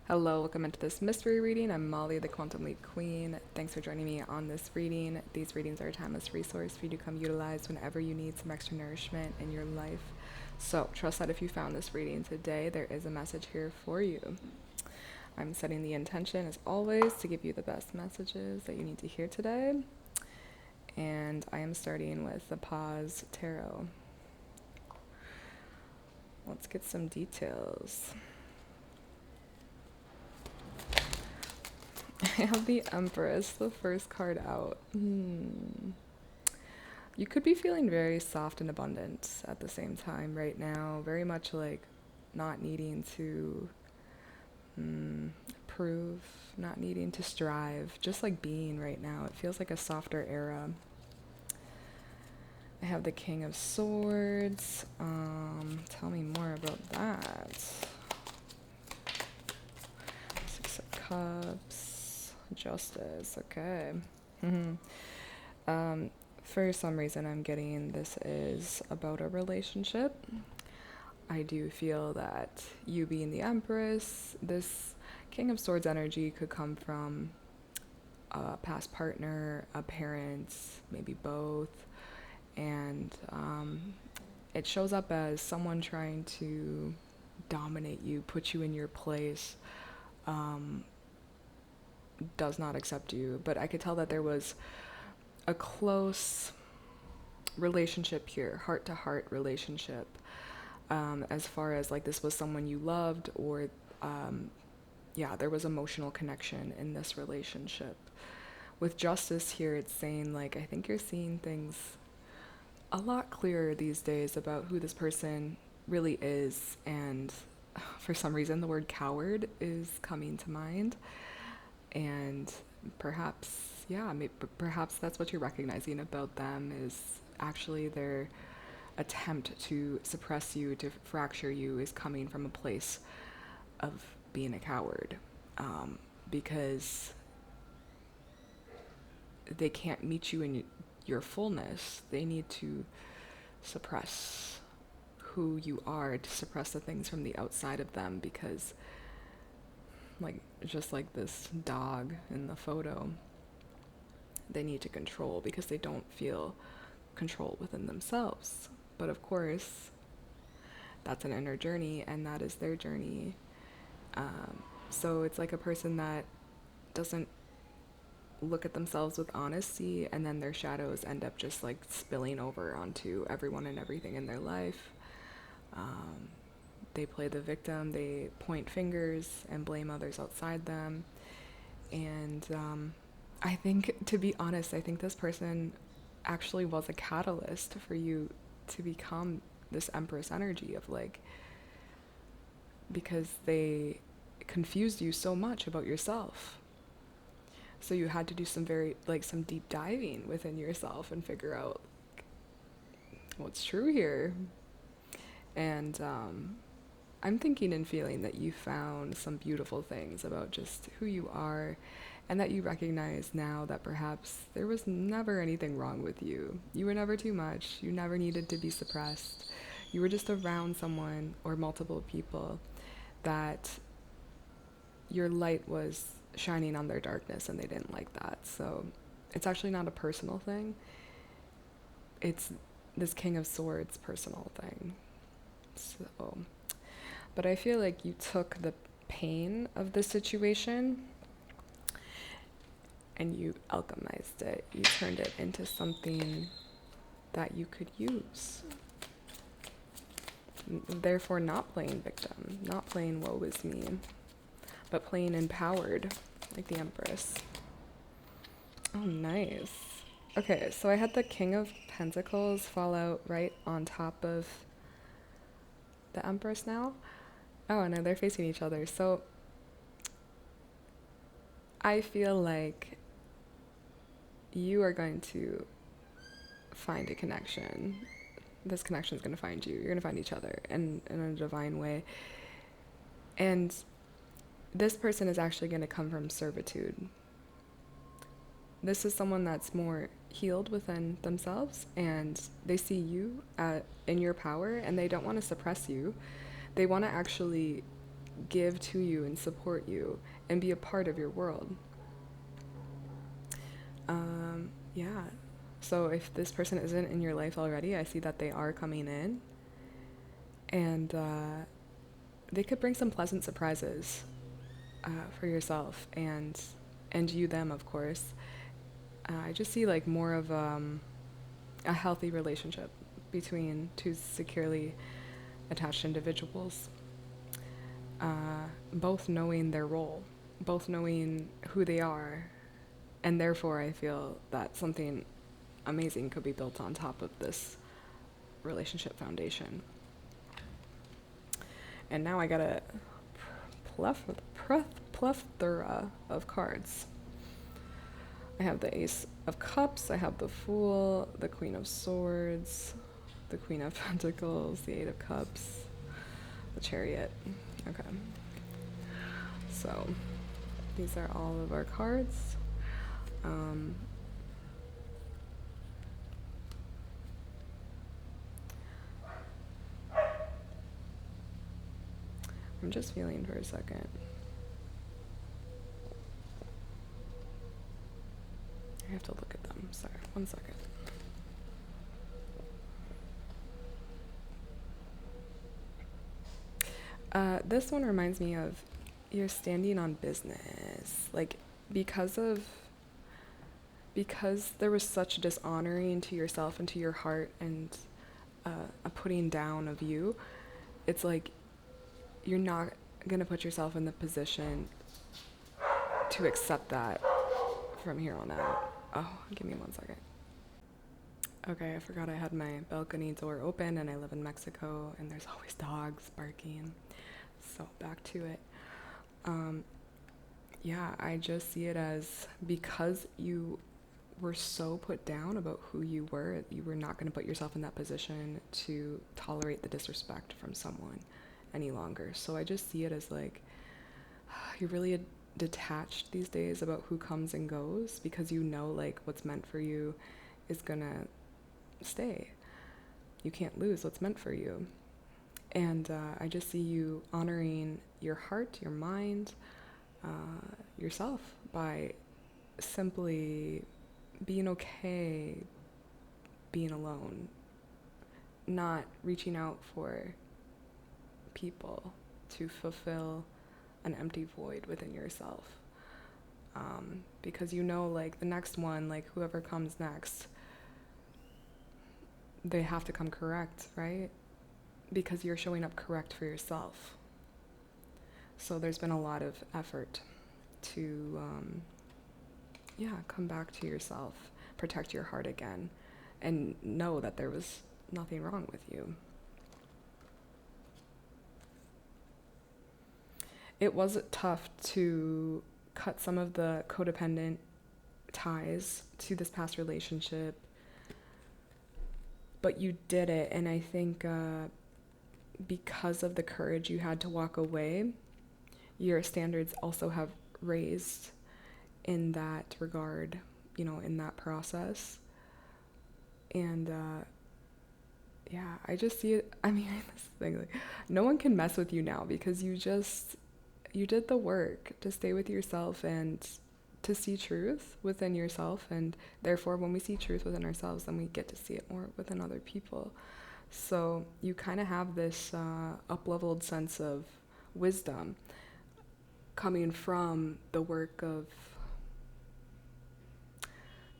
Hello, welcome into this mystery reading. I'm Molly, the QuantumLeapQueen. Thanks for joining me on this reading. These readings are a timeless resource for you to come utilize whenever you need some extra nourishment in your life. So, trust that if you found this reading today, there is a message here for you. I'm setting the intention, as always, to give you the best messages that you need to hear today. And I am starting with the Pause Tarot. Let's get some details. I have the Empress, the first card out. You could be feeling very soft and abundant at the same time right now. Very much like not needing to prove, not needing to strive. Just like being right now. It feels like a softer era. I have the King of Swords. Tell me more about that. Six of Cups. Justice, okay. For some reason I'm getting this is about a relationship. I do feel that you being the Empress, this King of Swords energy could come from a past partner, a parent, maybe both, and it shows up as someone trying to dominate you, put you in your place, does not accept you. But I could tell that there was a close relationship here, heart to heart relationship, as far as like this was someone you loved, or there was emotional connection in this relationship. With Justice here, it's saying like I think you're seeing things a lot clearer these days about who this person really is, and for some reason the word coward is coming to mind. And perhaps that's what you're recognizing about them, is actually their attempt to suppress you, to fracture you, is coming from a place of being a coward, because they can't meet you in your fullness. They need to suppress who you are, to suppress the things from the outside of them, because just like this dog in the photo, they need to control because they don't feel control within themselves. But of course, that's an inner journey, and that is their journey. So it's like a person that doesn't look at themselves with honesty, and then their shadows end up just like spilling over onto everyone and everything in their life. They play the victim, they point fingers and blame others outside them. And I think, to be honest, I think this person actually was a catalyst for you to become this Empress energy of like, because they confused you so much about yourself. So you had to do some some deep diving within yourself and figure out what's true here. And I'm thinking and feeling that you found some beautiful things about just who you are, and that you recognize now that perhaps there was never anything wrong with you. You were never too much. You never needed to be suppressed. You were just around someone or multiple people that your light was shining on their darkness, and they didn't like that. So it's actually not a personal thing. It's this King of Swords personal thing. So, but I feel like you took the pain of the situation and you alchemized it. You turned it into something that you could use. Therefore, not playing victim, not playing woe is me, but playing empowered, like the Empress. Oh, nice. Okay, so I had the King of Pentacles fall out right on top of the Empress now. Oh, no, they're facing each other. So I feel like you are going to find a connection. This connection is going to find you. You're going to find each other in a divine way. And this person is actually going to come from servitude. This is someone that's more healed within themselves, and they see you in your power, and they don't want to suppress you. They want to actually give to you and support you and be a part of your world. Yeah. So if this person isn't in your life already, I see that they are coming in, and they could bring some pleasant surprises for yourself and you them, of course. I just see like more of a healthy relationship between two securely attached individuals, both knowing their role, both knowing who they are, and therefore I feel that something amazing could be built on top of this relationship foundation. And now I got a plethora of cards. I have the Ace of Cups, I have the Fool, the Queen of Swords, the Queen of Pentacles, the Eight of Cups, the Chariot. Okay. So these are all of our cards. I'm just feeling for a second. I have to look at them. Sorry, 1 second. This one reminds me of you're standing on business. Like, because there was such dishonoring to yourself and to your heart and a putting down of you, it's like you're not going to put yourself in the position to accept that from here on out. Oh, give me 1 second. Okay, I forgot I had my balcony door open, and I live in Mexico, and there's always dogs barking. So back to it. Yeah, I just see it as, because you were so put down about who you were not going to put yourself in that position to tolerate the disrespect from someone any longer. So I just see it as like, you're really detached these days about who comes and goes, because you know like what's meant for you is gonna stay. You can't lose what's meant for you. And I just see you honoring your heart, your mind, yourself, by simply being okay being alone, not reaching out for people to fulfill an empty void within yourself. Because you know, like, the next one, like, whoever comes next, they have to come correct, right? Because you're showing up correct for yourself. So there's been a lot of effort to, come back to yourself, protect your heart again, and know that there was nothing wrong with you. It was tough to cut some of the codependent ties to this past relationship, but you did it, and I think because of the courage you had to walk away, your standards also have raised in that regard, in that process. And I just see it. I mean, this thing, like, no one can mess with you now, because you did the work to stay with yourself and to see truth within yourself, and therefore when we see truth within ourselves, then we get to see it more within other people. So you kind of have this up-leveled sense of wisdom coming from the work of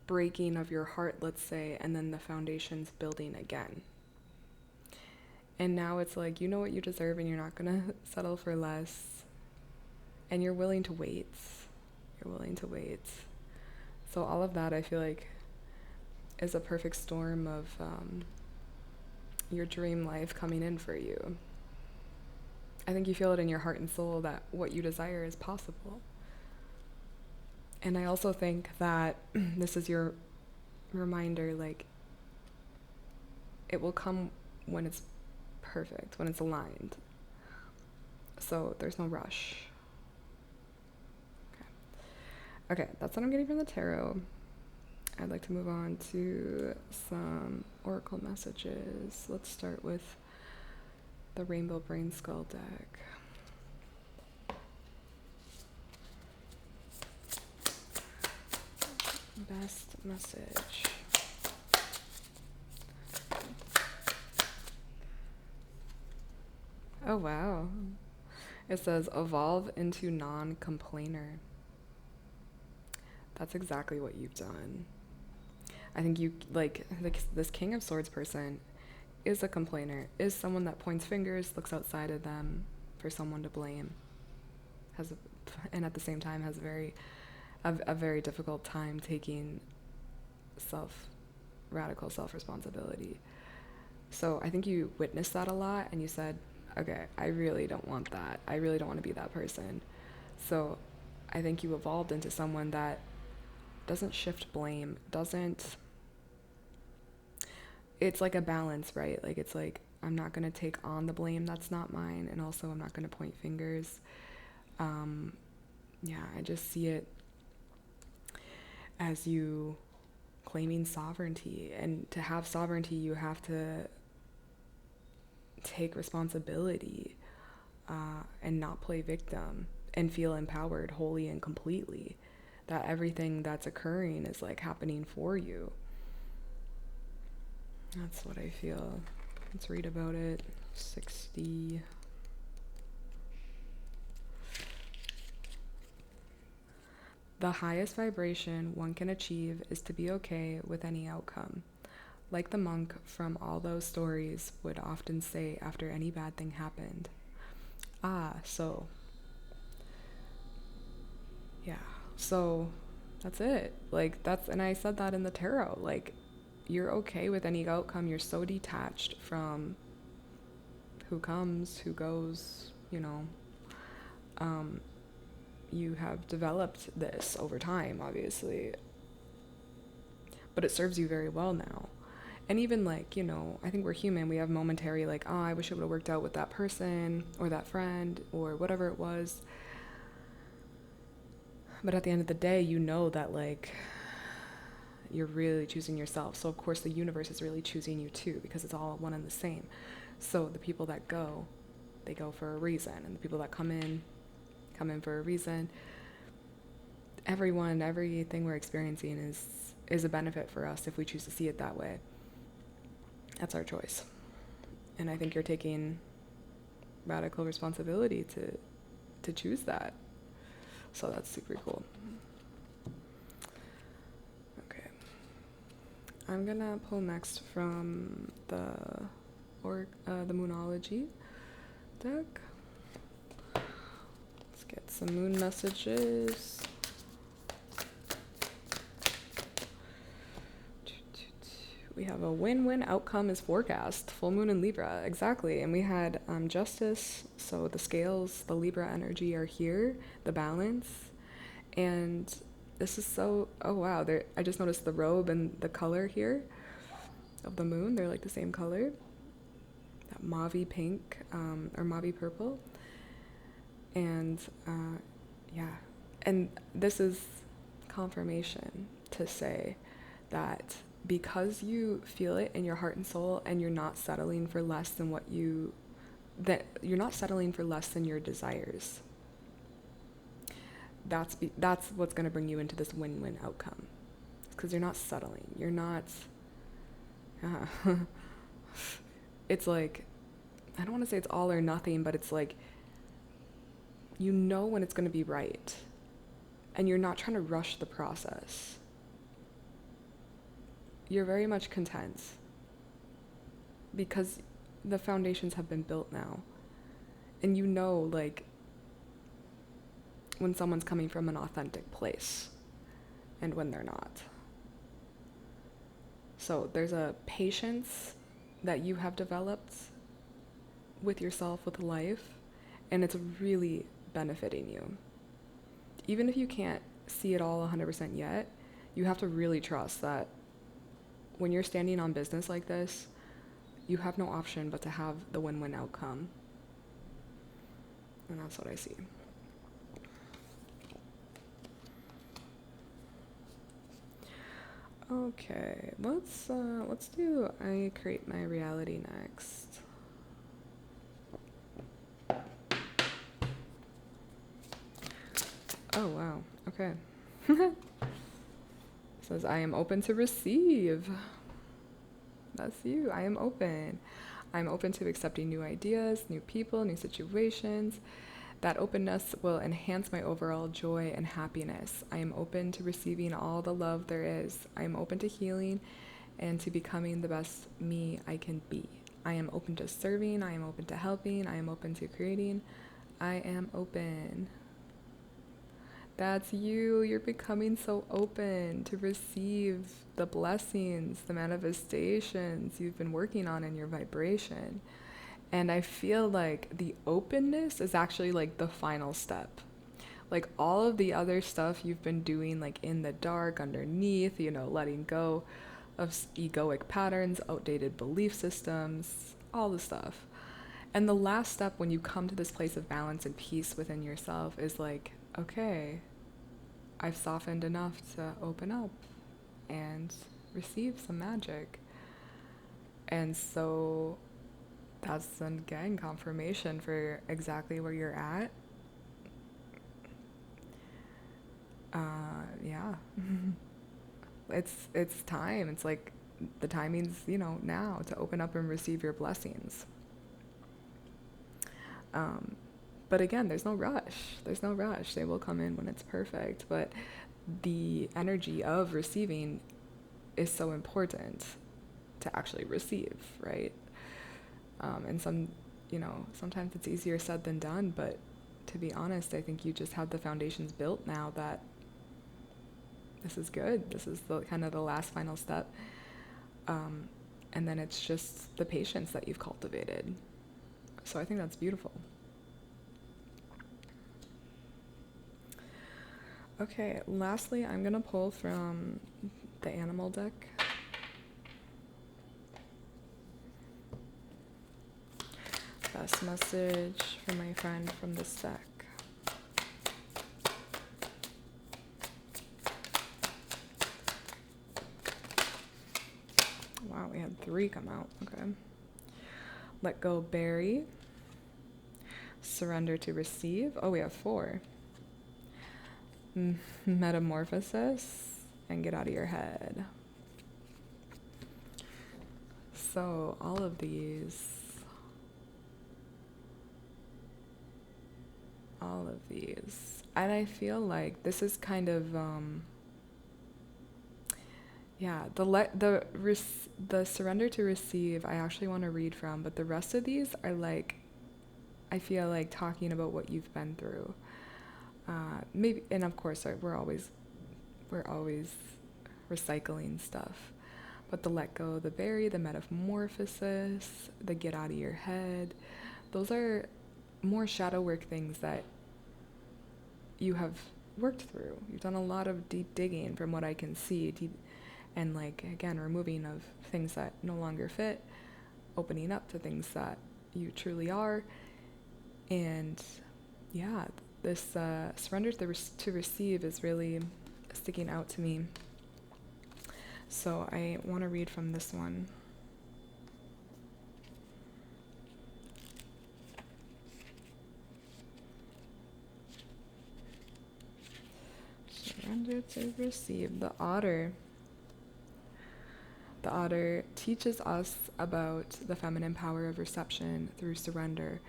breaking of your heart, let's say, and then the foundations building again. And now it's like, you know what you deserve, and you're not gonna settle for less, and you're willing to wait. So all of that, I feel like, is a perfect storm of your dream life coming in for you. I think you feel it in your heart and soul that what you desire is possible. And I also think that this is your reminder, like, it will come when it's perfect, when it's aligned. So there's no rush. Okay, that's what I'm getting from the tarot. I'd like to move on to some oracle messages. Let's start with the Rainbow Brain Skull deck. last message. Oh, wow. It says, evolve into non-complainer. That's exactly what you've done. I think you, like, this King of Swords person is a complainer, is someone that points fingers, looks outside of them for someone to blame, and at the same time has a very difficult time taking radical self-responsibility. So I think you witnessed that a lot, and you said, okay, I really don't want that. I really don't want to be that person. So I think you evolved into someone that doesn't shift blame, it's like a balance, right? Like, it's like, I'm not going to take on the blame that's not mine, and also I'm not going to point fingers. Yeah, I just see it as you claiming sovereignty, and to have sovereignty, you have to take responsibility, and not play victim, and feel empowered wholly and completely, that everything that's occurring is like happening for you. That's what I feel. Let's read about it. 60. The highest vibration one can achieve is to be okay with any outcome. Like the monk from all those stories would often say after any bad thing happened. So that's it. Like, and I said that in the tarot, like, you're okay with any outcome. You're so detached from who comes, who goes, you have developed this over time, obviously, but it serves you very well now. And even, like, I think we're human. We have momentary, like, I wish it would have worked out with that person or that friend or whatever it was. But at the end of the day, that, like, you're really choosing yourself. So, of course, the universe is really choosing you, too, because it's all one and the same. So the people that go, they go for a reason. And the people that come in for a reason. Everything we're experiencing is a benefit for us if we choose to see it that way. That's our choice. And I think you're taking radical responsibility to choose that. So that's super cool. Okay. I'm gonna pull next from the Moonology deck. Let's get some moon messages. We have a win-win outcome is forecast. Full moon in Libra. Exactly. And we had justice. So the scales, the Libra energy are here. The balance. And this is so... Oh, wow. I just noticed the robe and the color here of the moon. They're like the same color. That mauve pink or mauve purple. And yeah. And this is confirmation to say that because you feel it in your heart and soul, and you're not settling for less than you're not settling for less than your desires. That's what's going to bring you into this win-win outcome. Because you're not settling. You're not... It's like, I don't want to say it's all or nothing, but it's like, when it's going to be right. And you're not trying to rush the process. You're very much content because the foundations have been built now. And like, when someone's coming from an authentic place and when they're not. So there's a patience that you have developed with yourself, with life, and it's really benefiting you. Even if you can't see it all 100% yet, you have to really trust that when you're standing on business like this, you have no option but to have the win-win outcome. And that's what I see. Okay, let's do I create my reality next. Oh wow, okay. says, I am open to receive. That's you. I am open. I'm open to accepting new ideas, new people, new situations. That openness will enhance my overall joy and happiness. I am open to receiving all the love there is. I am open to healing and to becoming the best me I can be. I am open to serving. I am open to helping. I am open to creating. I am open. That's you. You're becoming so open to receive the blessings, the manifestations you've been working on in your vibration. And I feel like the openness is actually like the final step. Like all of the other stuff you've been doing, like in the dark, underneath, letting go of egoic patterns, outdated belief systems, all the stuff. And the last step when you come to this place of balance and peace within yourself is like, okay, I've softened enough to open up and receive some magic. And so that's, again, confirmation for exactly where you're at. Yeah. It's time. It's like the timing's, now to open up and receive your blessings. But again, there's no rush. There's no rush. They will come in when it's perfect. But the energy of receiving is so important to actually receive, right? And sometimes it's easier said than done, but to be honest, I think you just have the foundations built now that this is good. This is the kind of the last final step. And then it's just the patience that you've cultivated. So I think that's beautiful. Okay, lastly, I'm going to pull from the animal deck. Best message for my friend from this deck. Wow, we had 3 come out. Okay. Let go, bury. Surrender to receive. Oh, we have 4. Metamorphosis and get out of your head. So all of these, and I feel like this is kind of the surrender to receive I actually want to read from, but the rest of these are like, I feel like talking about what you've been through. Maybe, and of course, we're always recycling stuff. But the let go, the bury, the metamorphosis, the get out of your head, those are more shadow work things that you have worked through. You've done a lot of deep digging from what I can see, and like, again, removing of things that no longer fit, opening up to things that you truly are. And yeah, this surrender to receive is really sticking out to me. So I want to read from this one. Surrender to receive. The otter. The otter teaches us about the feminine power of reception through surrender.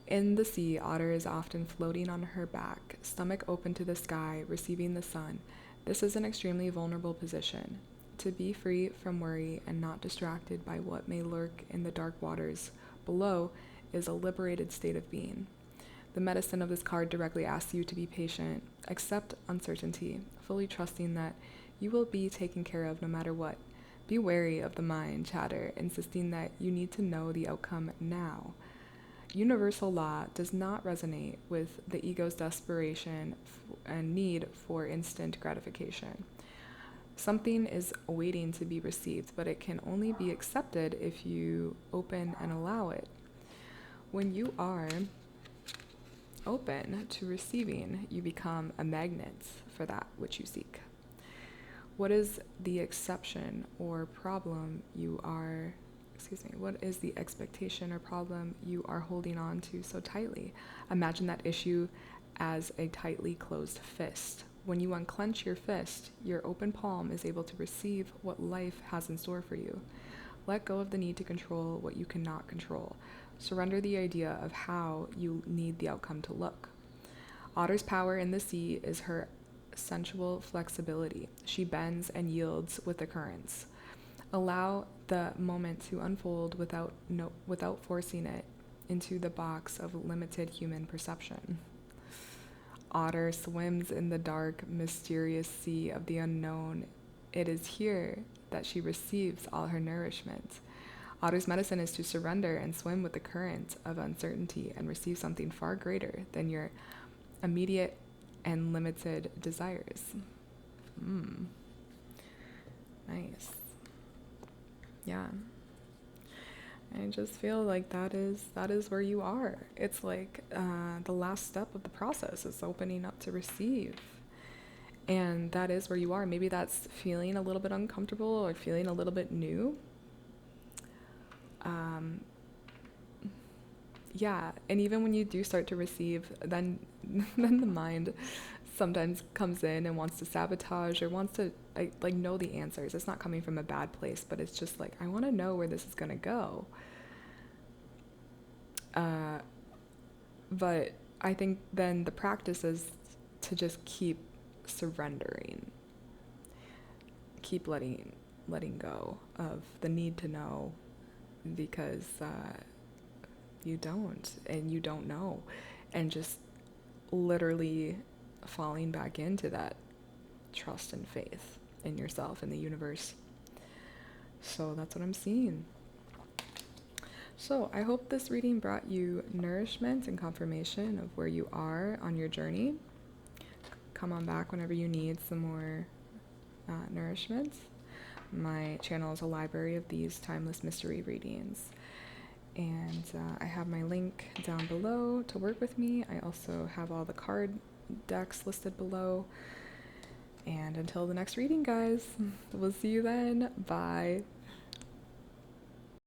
In the sea, otter is often floating on her back, stomach open to the sky, receiving the sun. This is an extremely vulnerable position. To be free from worry and not distracted by what may lurk in the dark waters below is a liberated state of being. The medicine of this card directly asks you to be patient, accept uncertainty, fully trusting that you will be taken care of no matter what. Be wary of the mind chatter, insisting that you need to know the outcome now. Universal law does not resonate with the ego's desperation and need for instant gratification. Something is waiting to be received, but it can only be accepted if you open and allow it. When you are open to receiving, you become a magnet for that which you seek. What is the exception or problem what is the expectation or problem you are holding on to so tightly? Imagine that issue as a tightly closed fist. when you unclench your fist, your open palm is able to receive what life has in store for you. Let go of the need to control what you cannot control. Surrender the idea of how you need the outcome to look. Otter's power in the sea is her sensual flexibility. She bends and yields with the currents. Allow the moment to unfold without forcing it into the box of limited human perception. Otter swims in the dark, mysterious sea of the unknown. It is here that she receives all her nourishment. Otter's medicine is to surrender and swim with the current of uncertainty and receive something far greater than your immediate and limited desires. Nice. Yeah. I just feel like that is where you are. It's like the last step of the process is opening up to receive. And that is where you are. Maybe that's feeling a little bit uncomfortable or feeling a little bit new. Yeah, and even when you do start to receive, then the mind sometimes comes in and wants to sabotage or wants to like know the answers. It's not coming from a bad place, but it's just like, I want to know where this is going to go. But I think then the practice is to just keep surrendering, keep letting go of the need to know, because you don't know, and just literally falling back into that trust and faith in yourself and the universe. So that's what I'm seeing. So I hope this reading brought you nourishment and confirmation of where you are on your journey. Come on back whenever you need some more nourishment. My channel is a library of these timeless mystery readings. And I have my link down below to work with me. I also have all the card decks listed below. And until the next reading, guys, we'll see you then. Bye.